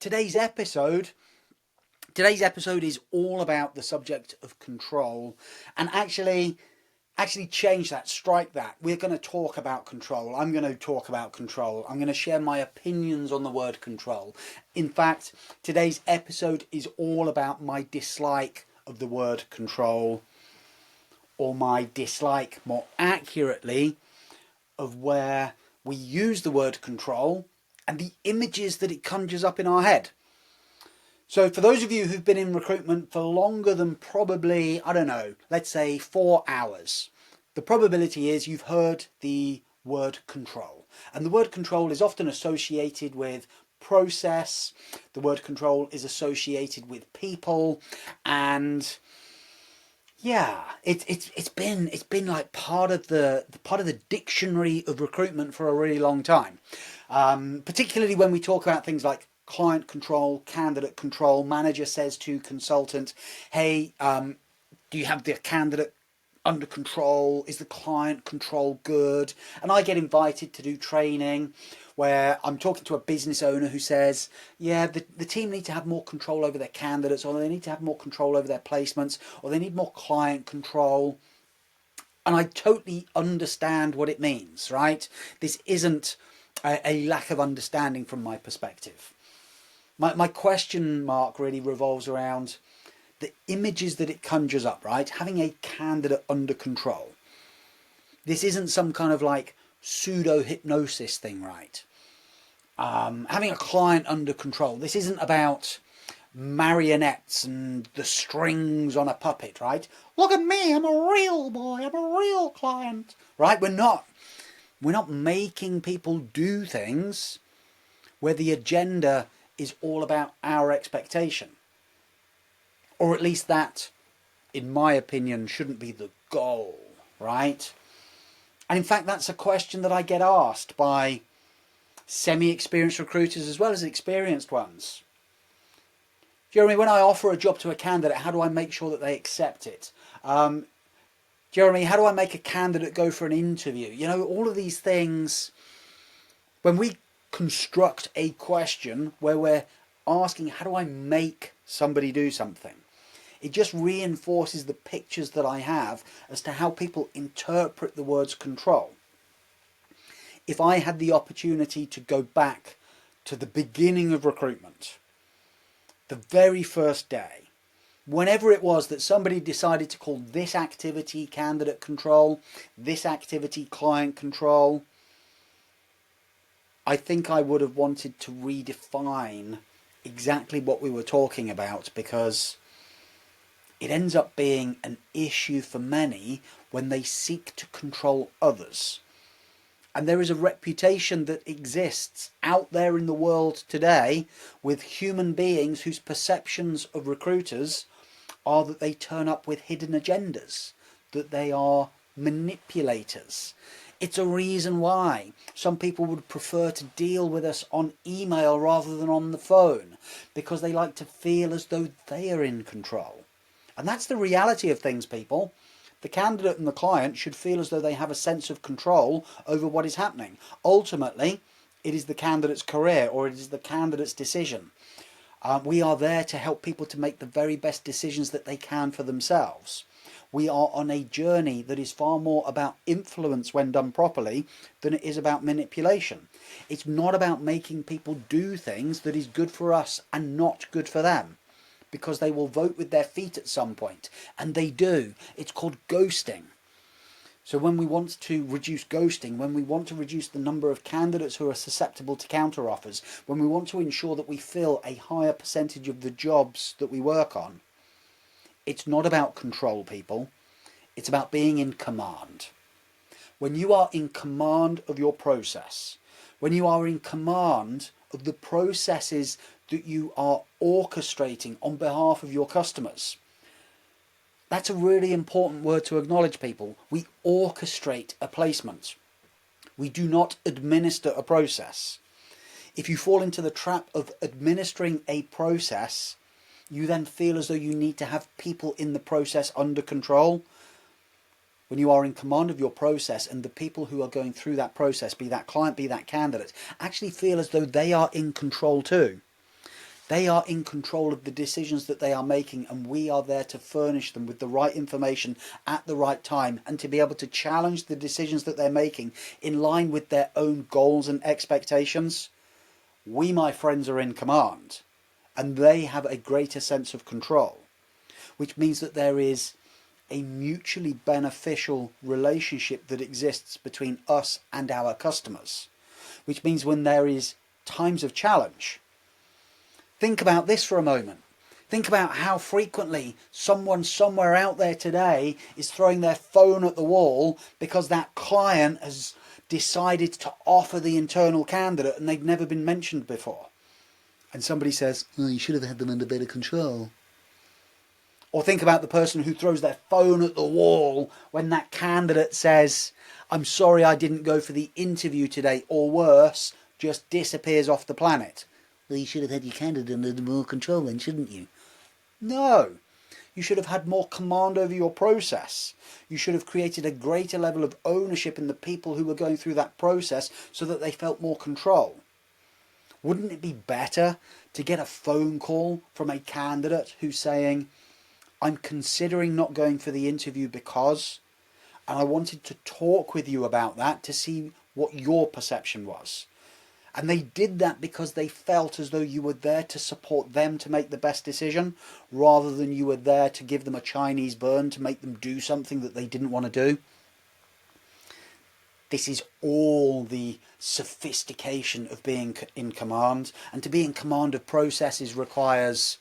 Today's episode today's episode is all about the subject of control, and actually change that, strike that. We're going to talk about control. I'm going to talk about control. I'm going to share my opinions on the word control. In fact, today's episode is all about my dislike of the word control, or my dislike, more accurately, of where we use the word control and the images that it conjures up in our head. So for those of you who've been in recruitment for longer than probably, I don't know, let's say 4 hours, the probability is you've heard the word control. And the word control is often associated with process. The word control is associated with people, and yeah, it's been like part of the dictionary of recruitment for a really long time. Particularly when we talk about things like client control, candidate control. Manager says to consultant, "Hey, do you have the candidate under control? Is the client control good?" And I get invited to do training where I'm talking to a business owner who says, yeah, the team need to have more control over their candidates, or they need to have more control over their placements, or they need more client control. And I totally understand what it means, right? This isn't a lack of understanding from my perspective. My question mark really revolves around the images that it conjures up, right? Having a candidate under control. This isn't some kind of like pseudo hypnosis thing, right? Having a client under control. This isn't about marionettes and the strings on a puppet, right? Look at me, I'm a real boy, I'm a real client, right? We're not making people do things where the agenda is all about our expectation. Or at least that, in my opinion, shouldn't be the goal, right? And in fact, that's a question that I get asked by semi-experienced recruiters as well as experienced ones. Jeremy, when I offer a job to a candidate, how do I make sure that they accept it? Jeremy, how do I make a candidate go for an interview? You know, all of these things, when we construct a question where we're asking, how do I make somebody do something? It just reinforces the pictures that I have as to how people interpret the words control. If I had the opportunity to go back to the beginning of recruitment, the very first day, whenever it was that somebody decided to call this activity candidate control, this activity client control, I think I would have wanted to redefine exactly what we were talking about, because it ends up being an issue for many when they seek to control others. And there is a reputation that exists out there in the world today with human beings whose perceptions of recruiters are that they turn up with hidden agendas, that they are manipulators. It's a reason why some people would prefer to deal with us on email rather than on the phone, because they like to feel as though they are in control. And that's the reality of things, people. The candidate and the client should feel as though they have a sense of control over what is happening. Ultimately, it is the candidate's career, or it is the candidate's decision. We are there to help people to make the very best decisions that they can for themselves. We are on a journey that is far more about influence when done properly than it is about manipulation. It's not about making people do things that is good for us and not good for them, because they will vote with their feet at some point, and they do. It's called ghosting. So when we want to reduce ghosting, when we want to reduce the number of candidates who are susceptible to counteroffers, when we want to ensure that we fill a higher percentage of the jobs that we work on, it's not about control, people. It's about being in command. When you are in command of your process, when you are in command of the processes that you are orchestrating on behalf of your customers, that's a really important word to acknowledge, people. We orchestrate a placement. We do not administer a process. If you fall into the trap of administering a process, you then feel as though you need to have people in the process under control. When you are in command of your process, and the people who are going through that process, be that client, be that candidate, actually feel as though they are in control too, They are in control of the decisions that they are making, and we are there to furnish them with the right information at the right time and to be able to challenge the decisions that they're making in line with their own goals and expectations. We, my friends, are in command, and they have a greater sense of control, which means that there is a mutually beneficial relationship that exists between us and our customers, which means when there is times of challenge, think about this for a moment. Think about how frequently someone somewhere out there today is throwing their phone at the wall because that client has decided to offer the internal candidate and they've never been mentioned before. And somebody says, "Oh, you should have had them under better control." Or think about the person who throws their phone at the wall when that candidate says, "I'm sorry I didn't go for the interview today," or worse, just disappears off the planet. "Well, you should have had your candidate under more control then, shouldn't you?" No. You should have had more command over your process. You should have created a greater level of ownership in the people who were going through that process so that they felt more control. Wouldn't it be better to get a phone call from a candidate who's saying, "I'm considering not going for the interview because," and I wanted to talk with you about that to see what your perception was. And they did that because they felt as though you were there to support them to make the best decision, rather than you were there to give them a Chinese burn to make them do something that they didn't want to do. This is all the sophistication of being in command. And to be in command of processes requires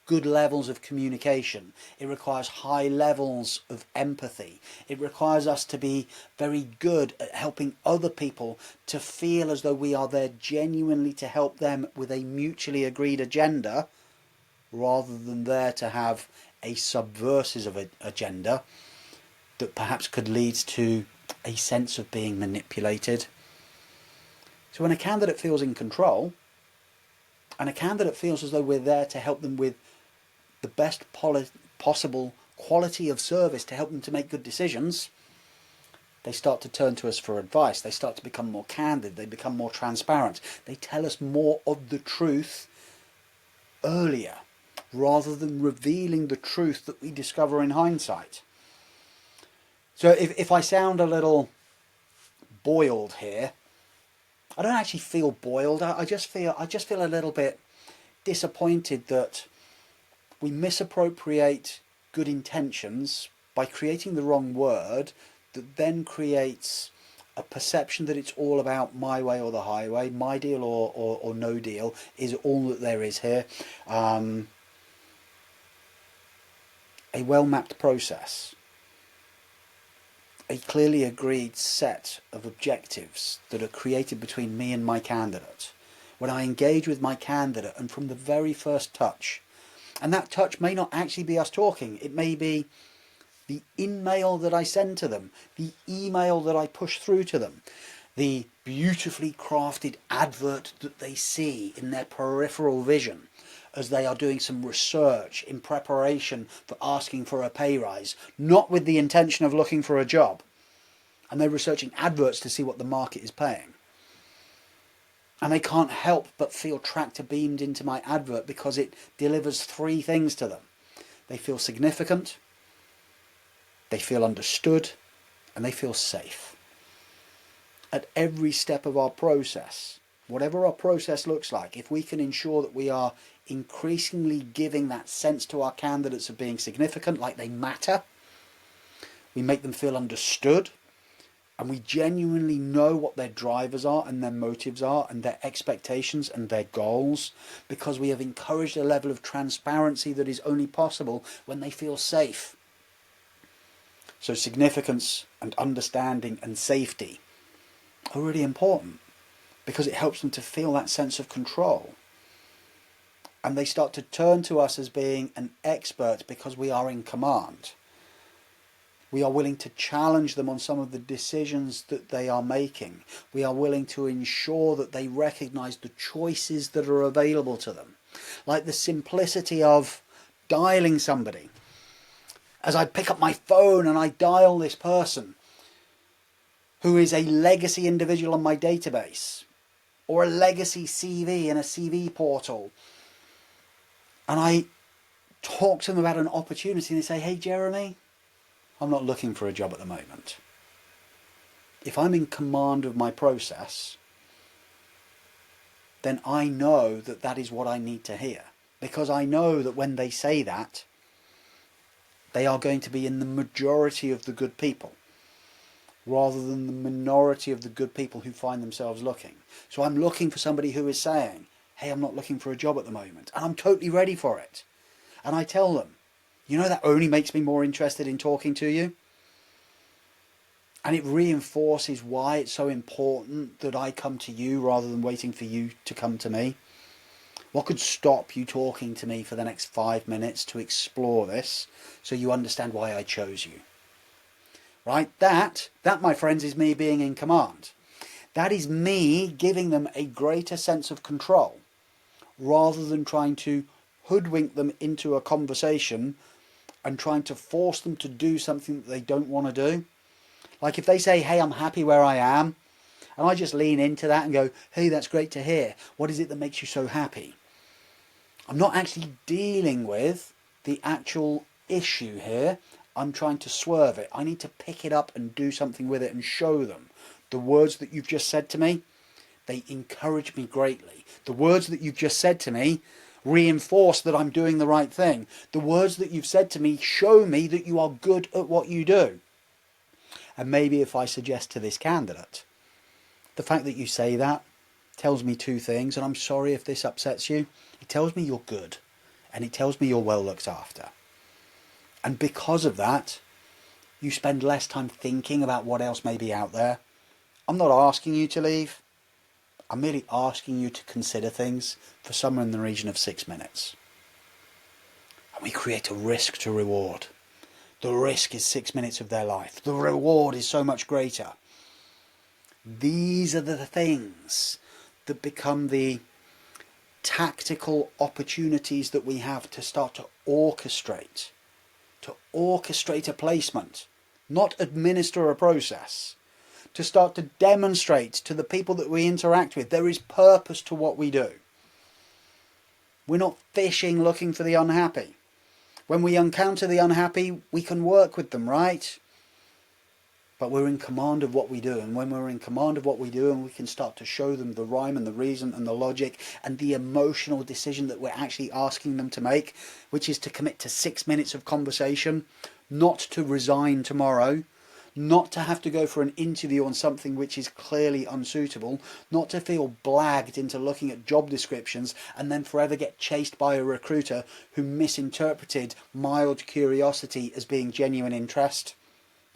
good levels of communication. It requires high levels of empathy. It requires us to be very good at helping other people to feel as though we are there genuinely to help them with a mutually agreed agenda, rather than there to have a subversive agenda that perhaps could lead to a sense of being manipulated. So when a candidate feels in control, and a candidate feels as though we're there to help them with the best possible quality of service to help them to make good decisions, they start to turn to us for advice. They start to become more candid. They become more transparent. They tell us more of the truth earlier, rather than revealing the truth that we discover in hindsight. So if I sound a little boiled here, I don't actually feel boiled. I just feel a little bit disappointed that we misappropriate good intentions by creating the wrong word that then creates a perception that it's all about my way or the highway, my deal or no deal is all that there is here. A well-mapped process, a clearly agreed set of objectives that are created between me and my candidate. When I engage with my candidate, and from the very first touch, and that touch may not actually be us talking, it may be the in-mail that I send to them, the email that I push through to them, the beautifully crafted advert that they see in their peripheral vision as they are doing some research in preparation for asking for a pay rise, not with the intention of looking for a job. And they're researching adverts to see what the market is paying. And they can't help but feel tractor beamed into my advert because it delivers three things to them. They feel significant, they feel understood, and they feel safe. At every step of our process, whatever our process looks like, if we can ensure that we are increasingly giving that sense to our candidates of being significant, like they matter, we make them feel understood, and we genuinely know what their drivers are and their motives are and their expectations and their goals, because we have encouraged a level of transparency that is only possible when they feel safe. So significance and understanding and safety are really important because it helps them to feel that sense of control. And they start to turn to us as being an expert because we are in command. We are willing to challenge them on some of the decisions that they are making. We are willing to ensure that they recognize the choices that are available to them. Like the simplicity of dialing somebody. As I pick up my phone and I dial this person who is a legacy individual on my database, or a legacy CV in a CV portal, and I talk to them about an opportunity and they say, hey Jeremy, I'm not looking for a job at the moment. If I'm in command of my process, then I know that that is what I need to hear. Because I know that when they say that, they are going to be in the majority of the good people, rather than the minority of the good people who find themselves looking. So I'm looking for somebody who is saying, hey, I'm not looking for a job at the moment, and I'm totally ready for it. And I tell them, you know, that only makes me more interested in talking to you. And it reinforces why it's so important that I come to you rather than waiting for you to come to me. What could stop you talking to me for the next 5 minutes to explore this so you understand why I chose you? Right? That, my friends, is me being in command. That is me giving them a greater sense of control rather than trying to hoodwink them into a conversation and trying to force them to do something that they don't want to do. Like if they say, hey, I'm happy where I am, and I just lean into that and go, hey, that's great to hear. What is it that makes you so happy? I'm not actually dealing with the actual issue here. I'm trying to swerve it. I need to pick it up and do something with it and show them. The words that you've just said to me, they encourage me greatly. The words that you've just said to me reinforce that I'm doing the right thing. The words that you've said to me show me that you are good at what you do. And maybe if I suggest to this candidate, the fact that you say that tells me two things, and I'm sorry if this upsets you. It tells me you're good, and it tells me you're well looked after. And because of that, you spend less time thinking about what else may be out there. I'm not asking you to leave. I'm merely asking you to consider things for somewhere in the region of 6 minutes. And we create a risk to reward. The risk is 6 minutes of their life. The reward is so much greater. These are the things that become the tactical opportunities that we have to start to orchestrate a placement, not administer a process, to start to demonstrate to the people that we interact with there is purpose to what we do. We're not fishing looking for the unhappy. When we encounter the unhappy, we can work with them, right? But we're in command of what we do, and when we're in command of what we do, and we can start to show them the rhyme and the reason and the logic and the emotional decision that we're actually asking them to make, which is to commit to 6 minutes of conversation, not to resign tomorrow, not to have to go for an interview on something which is clearly unsuitable, not to feel blagged into looking at job descriptions and then forever get chased by a recruiter who misinterpreted mild curiosity as being genuine interest.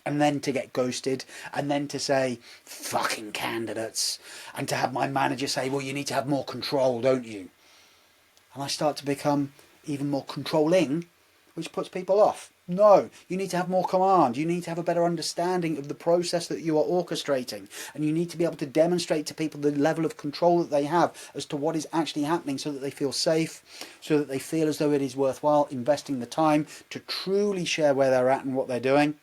And then to get ghosted, and then to say, fucking candidates, and to have my manager say, well, you need to have more control, don't you? And I start to become even more controlling, which puts people off. No, you need to have more command. You need to have a better understanding of the process that you are orchestrating. And you need to be able to demonstrate to people the level of control that they have as to what is actually happening so that they feel safe, so that they feel as though it is worthwhile investing the time to truly share where they're at and what they're doing.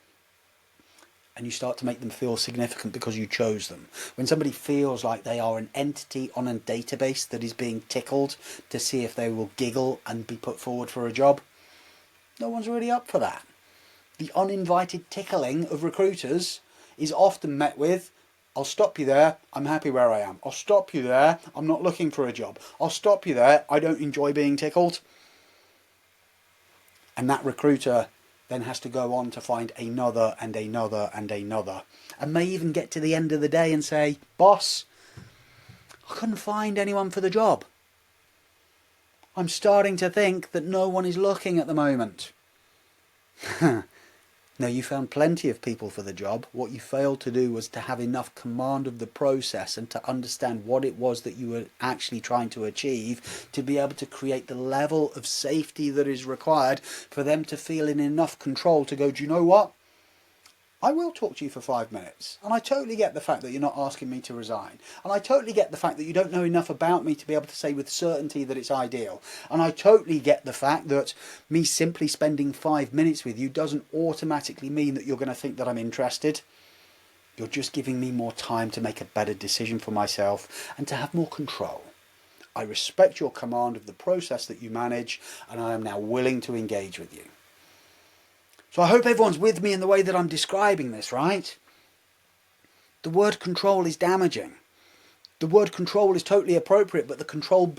And you start to make them feel significant because you chose them. When somebody feels like they are an entity on a database that is being tickled to see if they will giggle and be put forward for a job, no one's really up for that. The uninvited tickling of recruiters is often met with, I'll stop you there, I'm happy where I am. I'll stop you there, I'm not looking for a job. I'll stop you there, I don't enjoy being tickled. And that recruiter then has to go on to find another and another and another, and may even get to the end of the day and say, boss, I couldn't find anyone for the job. I'm starting to think that no one is looking at the moment. No, you found plenty of people for the job. What you failed to do was to have enough command of the process and to understand what it was that you were actually trying to achieve to be able to create the level of safety that is required for them to feel in enough control to go, do you know what? I will talk to you for 5 minutes. And I totally get the fact that you're not asking me to resign. And I totally get the fact that you don't know enough about me to be able to say with certainty that it's ideal. And I totally get the fact that me simply spending 5 minutes with you doesn't automatically mean that you're going to think that I'm interested. You're just giving me more time to make a better decision for myself and to have more control. I respect your command of the process that you manage, and I am now willing to engage with you. So I hope everyone's with me in the way that I'm describing this, right? The word control is damaging. The word control is totally appropriate, but the control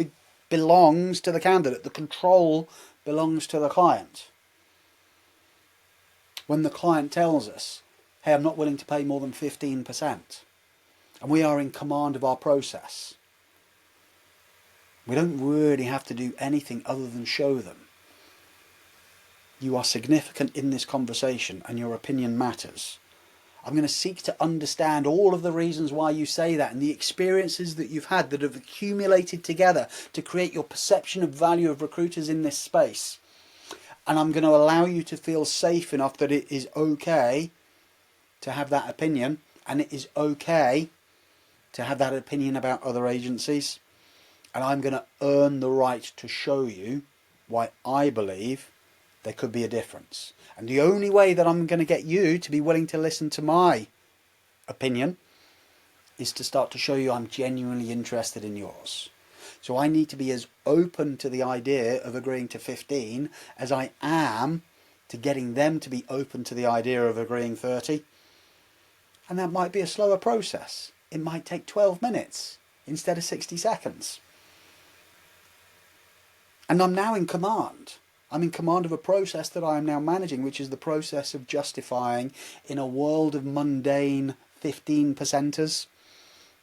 belongs to the candidate. The control belongs to the client. When the client tells us, hey, I'm not willing to pay more than 15%, and we are in command of our process, we don't really have to do anything other than show them. You are significant in this conversation and your opinion matters. I'm going to seek to understand all of the reasons why you say that and the experiences that you've had that have accumulated together to create your perception of value of recruiters in this space. And I'm going to allow you to feel safe enough that it is okay to have that opinion, and it is okay to have that opinion about other agencies. And I'm going to earn the right to show you why I believe there could be a difference. And the only way that I'm going to get you to be willing to listen to my opinion is to start to show you I'm genuinely interested in yours. So I need to be as open to the idea of agreeing to 15 as I am to getting them to be open to the idea of agreeing 30. And that might be a slower process. It might take 12 minutes instead of 60 seconds. And I'm now in command. I'm in command of a process that I am now managing, which is the process of justifying in a world of mundane 15%ers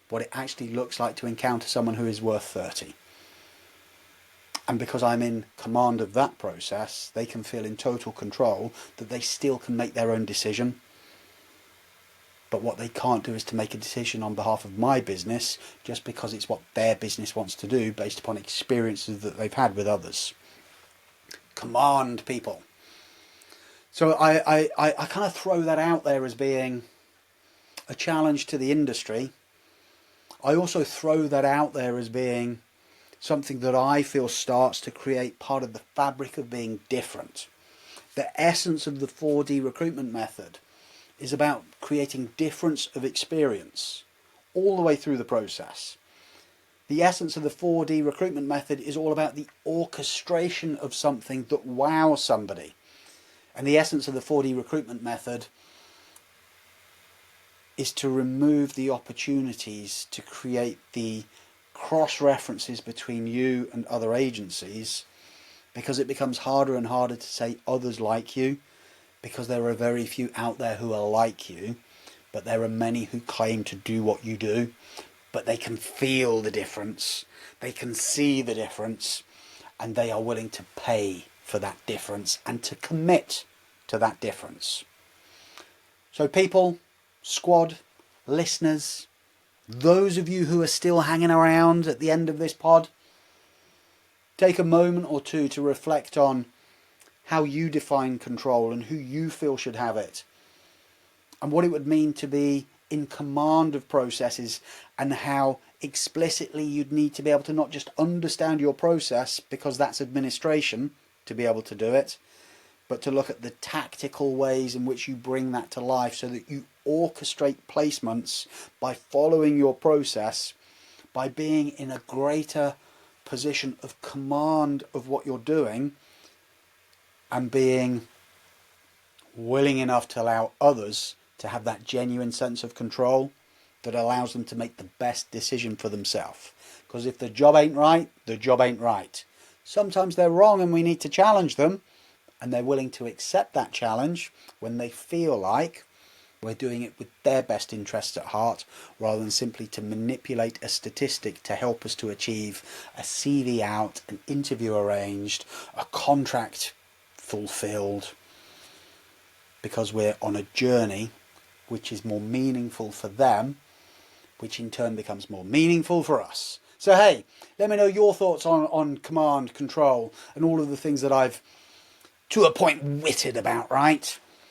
what it actually looks like to encounter someone who is worth 30. And because I'm in command of that process, they can feel in total control that they still can make their own decision. But what they can't do is to make a decision on behalf of my business just because it's what their business wants to do based upon experiences that they've had with others. Command people. So I kind of throw that out there as being a challenge to the industry. I also throw that out there as being something that I feel starts to create part of the fabric of being different. The essence of the 4D recruitment method is about creating difference of experience all the way through the process. The essence of the 4D recruitment method is all about the orchestration of something that wows somebody. And the essence of the 4D recruitment method is to remove the opportunities to create the cross-references between you and other agencies, because it becomes harder and harder to say others like you, because there are very few out there who are like you, but there are many who claim to do what you do, but they can feel the difference, they can see the difference, and they are willing to pay for that difference and to commit to that difference. So people, squad, listeners, those of you who are still hanging around at the end of this pod, take a moment or two to reflect on how you define control and who you feel should have it, and what it would mean to be in command of processes, and how explicitly you'd need to be able to not just understand your process, because that's administration, to be able to do it, but to look at the tactical ways in which you bring that to life so that you orchestrate placements by following your process, by being in a greater position of command of what you're doing, and being willing enough to allow others to have that genuine sense of control that allows them to make the best decision for themselves. Because if the job ain't right, the job ain't right. Sometimes they're wrong and we need to challenge them, and they're willing to accept that challenge when they feel like we're doing it with their best interests at heart, rather than simply to manipulate a statistic to help us to achieve a CV out, an interview arranged, a contract fulfilled, because we're on a journey which is more meaningful for them, which in turn becomes more meaningful for us. So hey, let me know your thoughts on command, control, and all of the things that I've to a point witted about, right?